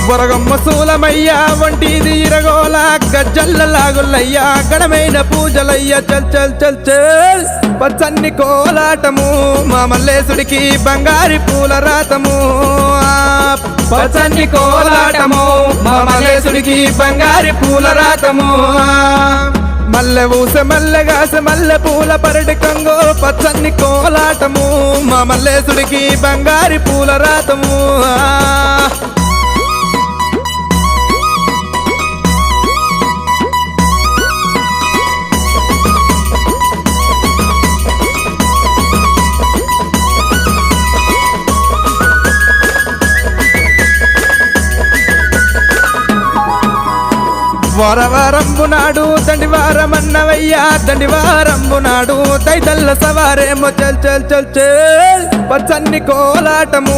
వరగమ్మ సూలమయ్యా వంటిది ఇరగోల గజ్జల్ల లాగులయ్యా గడమైన పూజలయ్యా చల్ చల్ చల్ చల్ పచ్చన్ని కోలాటము మా మల్లేశుడికి బంగారి పూల రాతము పచ్చన్ని కోలాటము మా మల్లేశుడికి బంగారి పూల రాతము మల్లె ఊస మల్లెగాస మల్లె పూల పరటి కంగో పచ్చన్ని కోలాటము మా మల్లేశుడికి బంగారి పూల రాతము వారవారంబు నాడు దండివారమన్నవయ్యా దండివారంబు నాడు దైతల్ల సవారేమో చల్ చల్ చల్ చల్ పచ్చన్ని కోలాటము